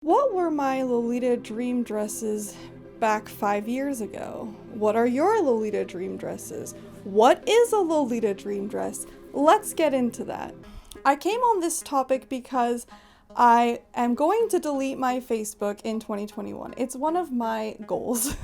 What were my Lolita dream dresses back 5 years ago? What are your Lolita dream dresses? What is a Lolita dream dress? Let's get into that. I came on this topic because I am going to delete my Facebook in 2021. It's one of my goals.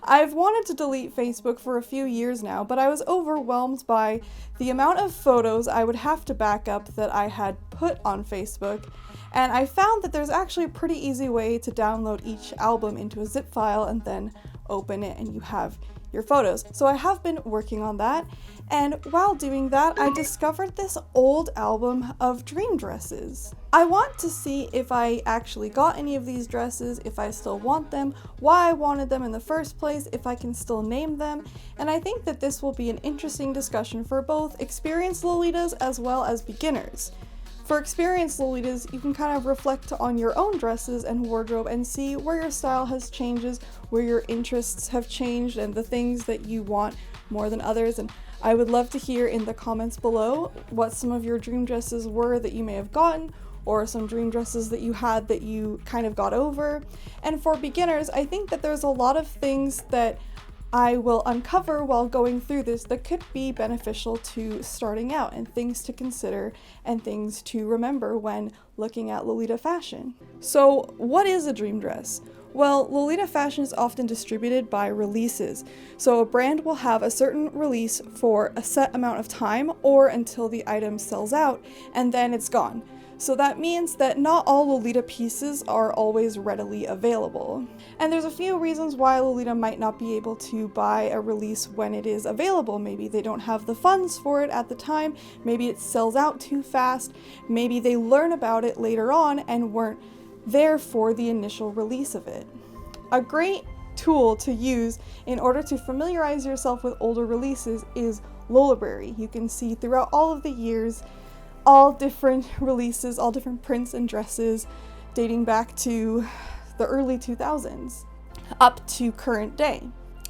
I've wanted to delete Facebook for a few years now, but I was overwhelmed by the amount of photos I would have to back up that I had put on Facebook, and I found that there's actually a pretty easy way to download each album into a zip file and then open it and you have your photos. So I have been working on that, and while doing that, I discovered this old album of dream dresses. I want to see if I actually got any of these dresses, if I still want them, why I wanted them in the first place, if I can still name them, and I think that this will be an interesting discussion for both experienced Lolitas as well as beginners. For experienced Lolitas, you can kind of reflect on your own dresses and wardrobe and see where your style has changed, where your interests have changed, and the things that you want more than others. And I would love to hear in the comments below what some of your dream dresses were that you may have gotten, or some dream dresses that you had that you kind of got over. And for beginners, I think that there's a lot of things that I will uncover while going through this that could be beneficial to starting out, and things to consider and things to remember when looking at Lolita fashion. So what is a dream dress? Well, Lolita fashion is often distributed by releases. So a brand will have a certain release for a set amount of time or until the item sells out, and then it's gone. So that means that not all Lolita pieces are always readily available. And there's a few reasons why Lolita might not be able to buy a release when it is available. Maybe they don't have the funds for it at the time, maybe it sells out too fast, maybe they learn about it later on and weren't there for the initial release of it. A great tool to use in order to familiarize yourself with older releases is Lolibrary. You can see throughout all of the years all different releases, all different prints and dresses dating back to the early 2000s up to current day.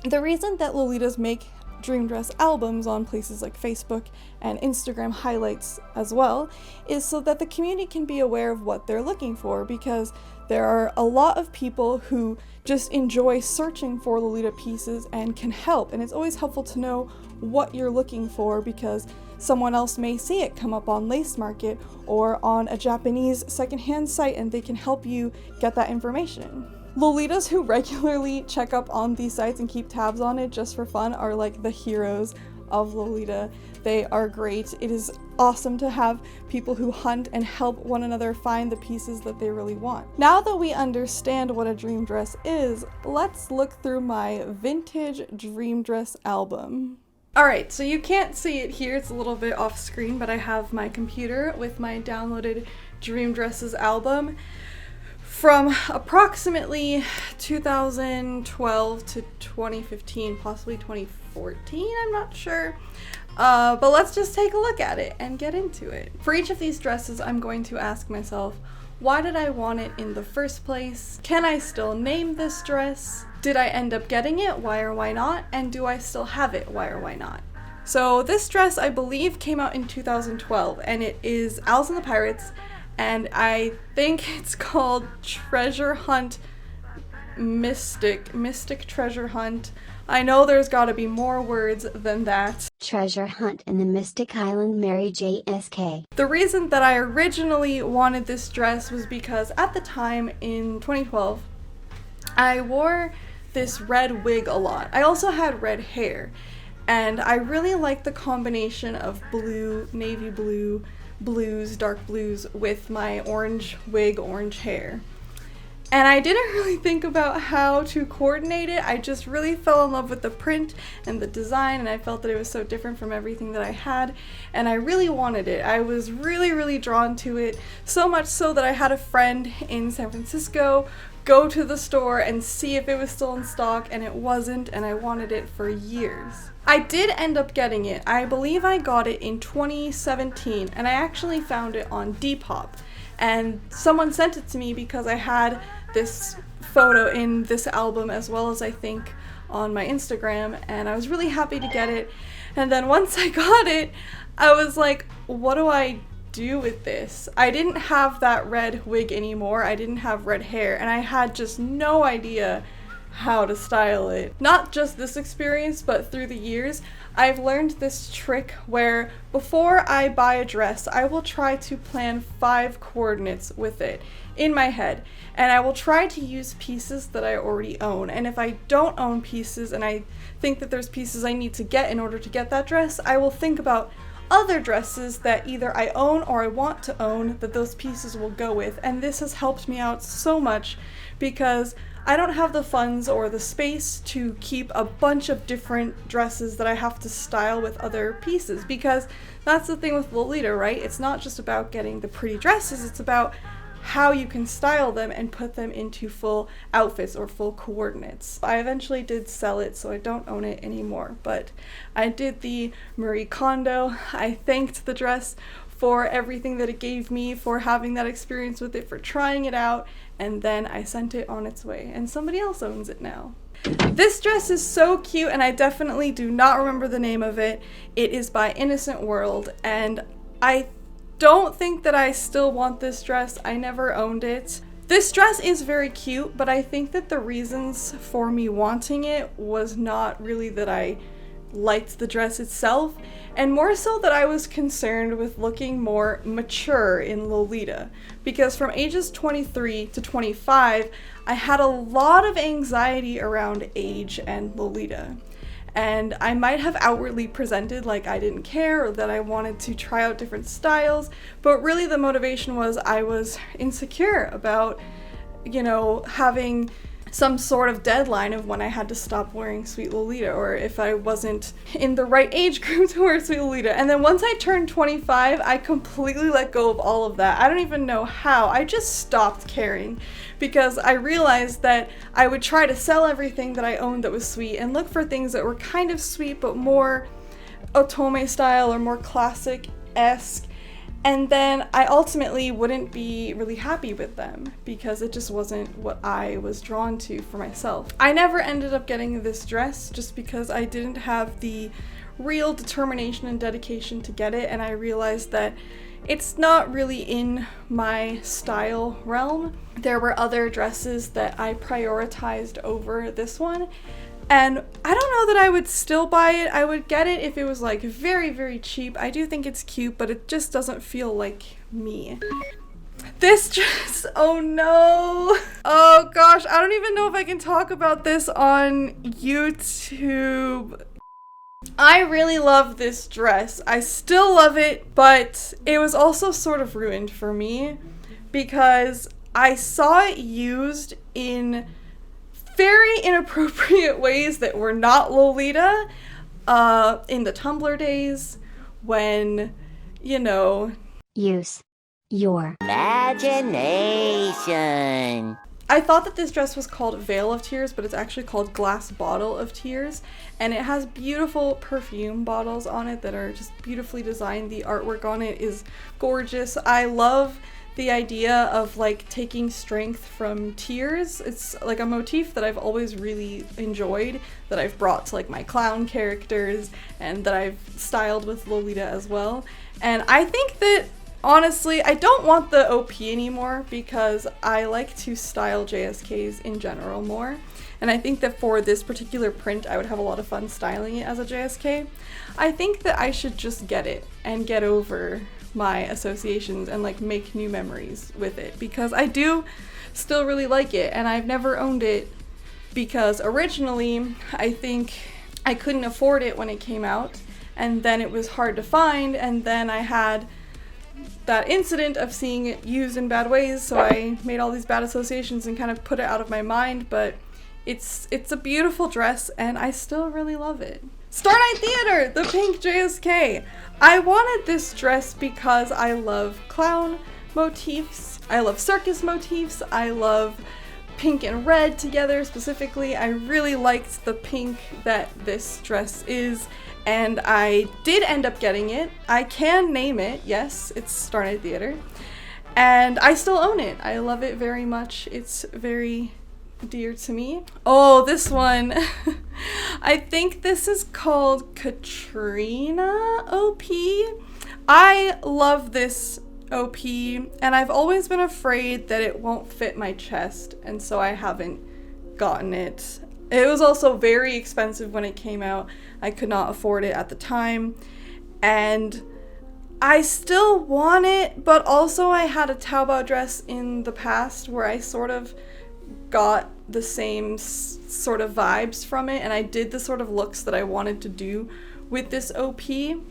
The reason that Lolitas make dream dress albums on places like Facebook and Instagram highlights as well is so that the community can be aware of what they're looking for, because there are a lot of people who just enjoy searching for Lolita pieces and can help, and it's always helpful to know what you're looking for because someone else may see it come up on Lace Market or on a Japanese secondhand site and they can help you get that information. Lolitas who regularly check up on these sites and keep tabs on it just for fun are like the heroes of Lolita. They are great. It is awesome to have people who hunt and help one another find the pieces that they really want. Now that we understand what a dream dress is, let's look through my vintage dream dress album. Alright, so you can't see it here, it's a little bit off screen, but I have my computer with my downloaded Dream Dresses album from approximately 2012 to 2015, possibly 2014, I'm not sure. But let's just take a look at it and get into it. For each of these dresses, I'm going to ask myself, why did I want it in the first place? Can I still name this dress? Did I end up getting it? Why or why not? And do I still have it? Why or why not? So this dress, I believe, came out in 2012, and it is Alice and the Pirates, and I think it's called Treasure Hunt Mystic Treasure Hunt. I know there's gotta be more words than that. Treasure Hunt in the Mystic Island, Mary JSK. The reason that I originally wanted this dress was because at the time in 2012, I wore this red wig a lot. I also had red hair, and I really liked the combination of blue, navy blue, blues, dark blues with my orange wig, orange hair. And I didn't really think about how to coordinate it. I just really fell in love with the print and the design, and I felt that it was so different from everything that I had, and I really wanted it. I was really drawn to it, so much so that I had a friend in San Francisco go to the store and see if it was still in stock, and it wasn't, and I wanted it for years. I did end up getting it. I believe I got it in 2017, and I actually found it on Depop. And someone sent it to me because I had this photo in this album as well as I think on my Instagram, and I was really happy to get it. And then once I got it, I was like, what do I do with this? I didn't have that red wig anymore. I didn't have red hair, and I had just no idea how to style it. Not just this experience, but through the years, I've learned this trick where before I buy a dress, I will try to plan 5 coordinates with it in my head, and I will try to use pieces that I already own. And if I don't own pieces and I think that there's pieces I need to get in order to get that dress, I will think about other dresses that either I own or I want to own that those pieces will go with. And this has helped me out so much because I don't have the funds or the space to keep a bunch of different dresses that I have to style with other pieces, because that's the thing with Lolita, right? It's not just about getting the pretty dresses, it's about how you can style them and put them into full outfits or full coordinates. I eventually did sell it, so I don't own it anymore, but I did the Marie Kondo. I thanked the dress for everything that it gave me, for having that experience with it, for trying it out, and then I sent it on its way, and somebody else owns it now. This dress is so cute, and I definitely do not remember the name of it. It is by Innocent World, and I don't think that I still want this dress. I never owned it. This dress is very cute, but I think that the reasons for me wanting it was not really that I liked the dress itself, and more so that I was concerned with looking more mature in Lolita, because from ages 23 to 25, I had a lot of anxiety around age and Lolita. And I might have outwardly presented like I didn't care or that I wanted to try out different styles, but really the motivation was I was insecure about, you know, having some sort of deadline of when I had to stop wearing Sweet Lolita, or if I wasn't in the right age group to wear Sweet Lolita. And then once I turned 25, I completely let go of all of that. I don't even know how. I just stopped caring, because I realized that I would try to sell everything that I owned that was sweet and look for things that were kind of sweet but more Otome style or more classic-esque. And then I ultimately wouldn't be really happy with them because it just wasn't what I was drawn to for myself. I never ended up getting this dress just because I didn't have the real determination and dedication to get it, and I realized that it's not really in my style realm. There were other dresses that I prioritized over this one. And I don't know that I would still buy it. I would get it if it was like very, very cheap. I do think it's cute, but it just doesn't feel like me. This dress, oh no. Oh gosh, I don't even know if I can talk about this on YouTube. I really love this dress. I still love it, but it was also sort of ruined for me because I saw it used in very inappropriate ways that were not Lolita in the Tumblr days when, you know... Use your imagination. I thought that this dress was called Veil of Tears, but it's actually called Glass Bottle of Tears, and it has beautiful perfume bottles on it that are just beautifully designed. The artwork on it is gorgeous. I love the idea of like taking strength from tears. It's like a motif that I've always really enjoyed, that I've brought to like my clown characters and that I've styled with Lolita as well. And I think that honestly, I don't want the OP anymore because I like to style JSKs in general more. And I think that for this particular print, I would have a lot of fun styling it as a JSK. I think that I should just get it and get over my associations and like make new memories with it, because I do still really like it, and I've never owned it because originally I think I couldn't afford it when it came out, and then it was hard to find, and then I had that incident of seeing it used in bad ways, so I made all these bad associations and kind of put it out of my mind. But it's a beautiful dress and I still really love it. Star Night Theater, the pink JSK. I wanted this dress because I love clown motifs, I love circus motifs, I love pink and red together specifically. I really liked the pink that this dress is, and I did end up getting it. I can name it, yes, it's Star Night Theater, and I still own it. I love it very much. It's very dear to me. Oh, this one. I think this is called Katrina OP. I love this OP, and I've always been afraid that it won't fit my chest, and so I haven't gotten it. It was also very expensive when it came out. I could not afford it at the time, and I still want it, but also I had a Taobao dress in the past where I sort of got the same sort of vibes from it, and I did the sort of looks that I wanted to do with this OP.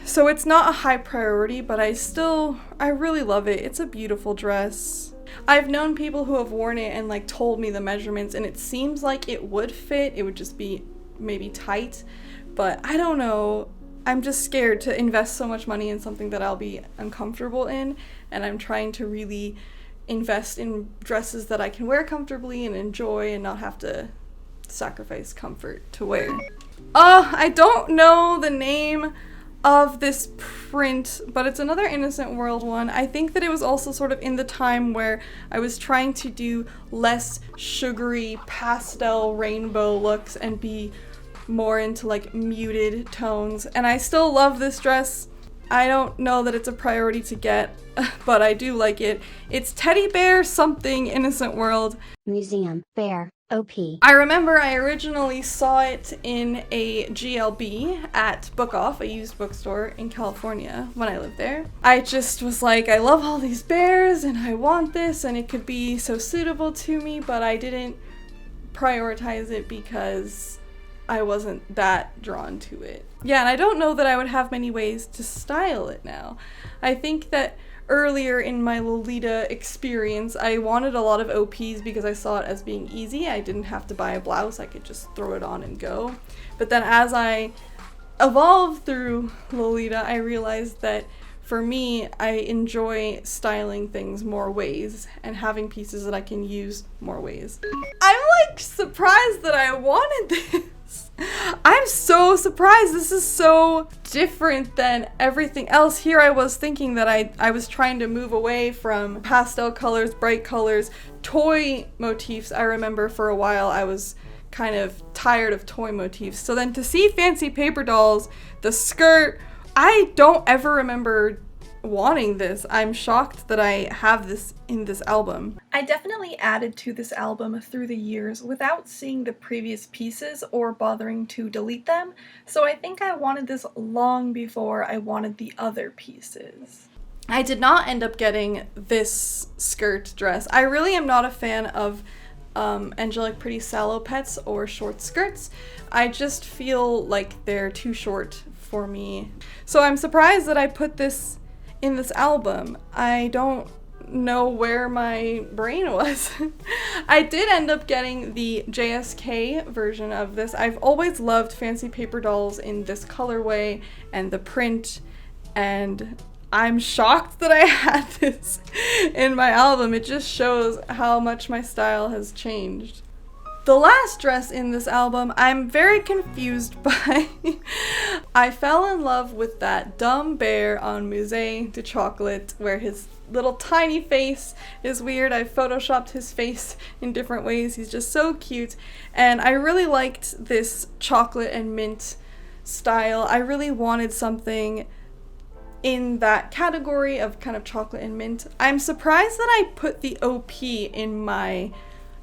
So it's not a high priority, but I really love it. It's a beautiful dress. I've known people who have worn it and like told me the measurements, and it seems like it would fit. It would just be maybe tight, but I don't know. I'm just scared to invest so much money in something that I'll be uncomfortable in, and I'm trying to really invest in dresses that I can wear comfortably and enjoy and not have to sacrifice comfort to wear. I don't know the name of this print, but it's another Innocent World one. I think that it was also sort of in the time where I was trying to do less sugary pastel rainbow looks and be more into like muted tones, and I still love this dress. I don't know that it's a priority to get, but I do like it. It's Teddy Bear something Innocent World. Museum Bear OP. I remember I originally saw it in a GLB at Book Off, a used bookstore in California when I lived there. I just was like, I love all these bears and I want this and it could be so suitable to me, but I didn't prioritize it because I wasn't that drawn to it. Yeah, and I don't know that I would have many ways to style it now. I think that earlier in my Lolita experience, I wanted a lot of OPs because I saw it as being easy. I didn't have to buy a blouse, I could just throw it on and go. But then as I evolved through Lolita, I realized that for me, I enjoy styling things more ways and having pieces that I can use more ways. I'm like surprised that I wanted this. I'm so surprised. This is so different than everything else. Here I was thinking that I was trying to move away from pastel colors, bright colors, toy motifs. I remember for a while I was kind of tired of toy motifs. So then to see fancy paper dolls, the skirt, I don't ever remember wanting this. I'm shocked that I have this in this album. I definitely added to this album through the years without seeing the previous pieces or bothering to delete them, so I think I wanted this long before I wanted the other pieces. I did not end up getting this skirt dress. I really am not a fan of angelic pretty salopettes or short skirts. I just feel like they're too short for me. So I'm surprised that I put this in this album. I don't know where my brain was. I did end up getting the JSK version of this. I've always loved fancy paper dolls in this colorway and the print, and I'm shocked that I had this in my album. It just shows how much my style has changed. The last dress in this album, I'm very confused by. I fell in love with that dumb bear on Musée du Chocolat, where his little tiny face is weird. I photoshopped his face in different ways. He's just so cute. And I really liked this chocolate and mint style. I really wanted something in that category of kind of chocolate and mint. I'm surprised that I put the OP in my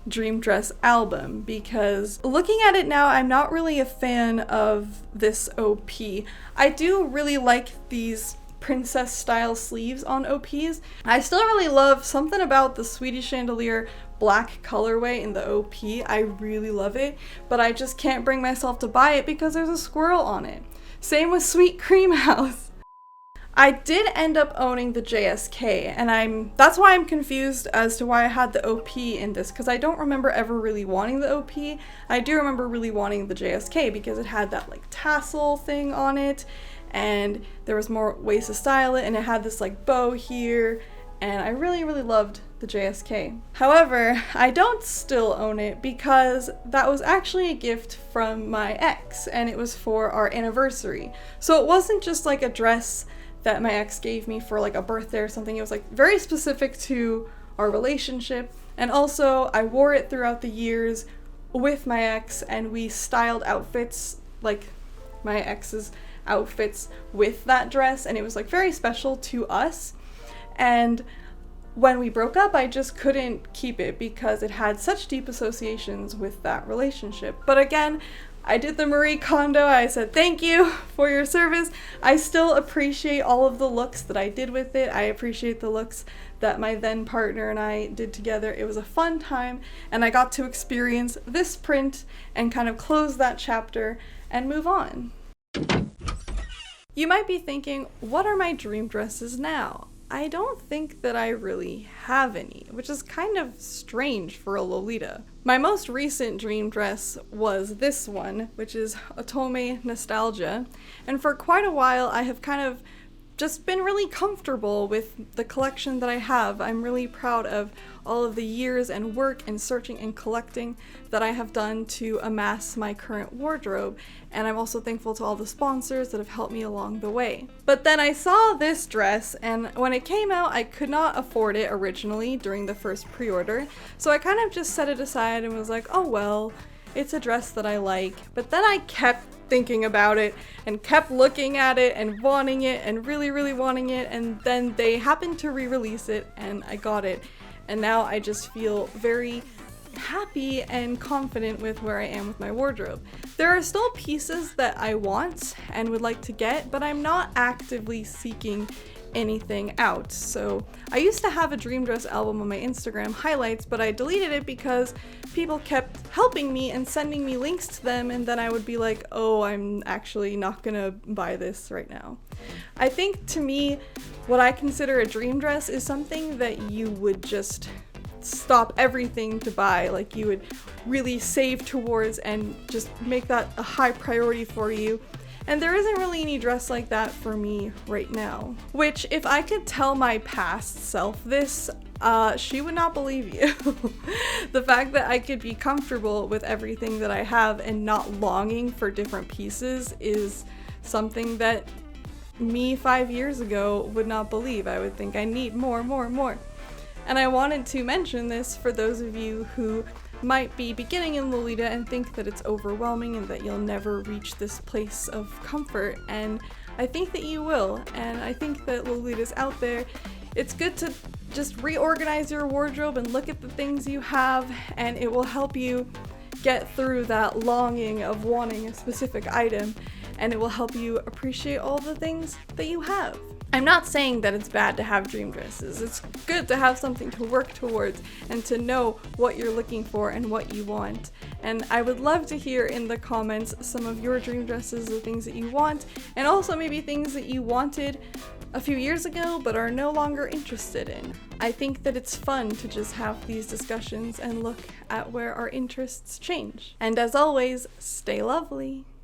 dream dress album, because looking at it now, I'm not really a fan of this OP. I do really like these princess style sleeves on OPs. I still really love something about the Swedish chandelier black colorway in the OP. I really love it, but I just can't bring myself to buy it because there's a squirrel on it. Same with Sweet Cream House. I did end up owning the JSK, and that's why I'm confused as to why I had the OP in this, because I don't remember ever really wanting the OP. I do remember really wanting the JSK because it had that like tassel thing on it, and there was more ways to style it, and it had this like bow here, and I really loved the JSK. However, I don't still own it because that was actually a gift from my ex, and it was for our anniversary. So it wasn't just like a dress that my ex gave me for like a birthday or something. It was like very specific to our relationship, and also I wore it throughout the years with my ex, and we styled outfits, like my ex's outfits, with that dress, and it was like very special to us. And when we broke up, I just couldn't keep it because it had such deep associations with that relationship. But again, I did the Marie Kondo. I said, thank you for your service. I still appreciate all of the looks that I did with it. I appreciate the looks that my then partner and I did together. It was a fun time, and I got to experience this print and kind of close that chapter and move on. You might be thinking, what are my dream dresses now? I don't think that I really have any, which is kind of strange for a Lolita. My most recent dream dress was this one, which is Otome Nostalgia, and for quite a while I have kind of just been really comfortable with the collection that I have. I'm really proud of all of the years and work and searching and collecting that I have done to amass my current wardrobe, and I'm also thankful to all the sponsors that have helped me along the way. But then I saw this dress, and when it came out, I could not afford it originally during the first pre-order, so I kind of just set it aside and was like, oh well, it's a dress that I like. But then I kept thinking about it and kept looking at it and wanting it and really wanting it, and then they happened to re-release it and I got it, and now I just feel very happy and confident with where I am with my wardrobe. There are still pieces that I want and would like to get, but I'm not actively seeking anything out. So I used to have a dream dress album on my Instagram highlights, but I deleted it because people kept helping me and sending me links to them, and then I would be like, oh, I'm actually not gonna buy this right now. I think to me, what I consider a dream dress is something that you would just stop everything to buy, like you would really save towards and just make that a high priority for you. And there isn't really any dress like that for me right now. Which, if I could tell my past self this, she would not believe you. The fact that I could be comfortable with everything that I have and not longing for different pieces is something that me 5 years ago would not believe. I would think I need more. And I wanted to mention this for those of you who might be beginning in Lolita and think that it's overwhelming and that you'll never reach this place of comfort, and I think that you will, and I think that Lolita's out there. It's good to just reorganize your wardrobe and look at the things you have, and it will help you get through that longing of wanting a specific item, and it will help you appreciate all the things that you have. I'm not saying that it's bad to have dream dresses. It's good to have something to work towards and to know what you're looking for and what you want. And I would love to hear in the comments some of your dream dresses, the things that you want, and also maybe things that you wanted a few years ago but are no longer interested in. I think that it's fun to just have these discussions and look at where our interests change. And as always, stay lovely.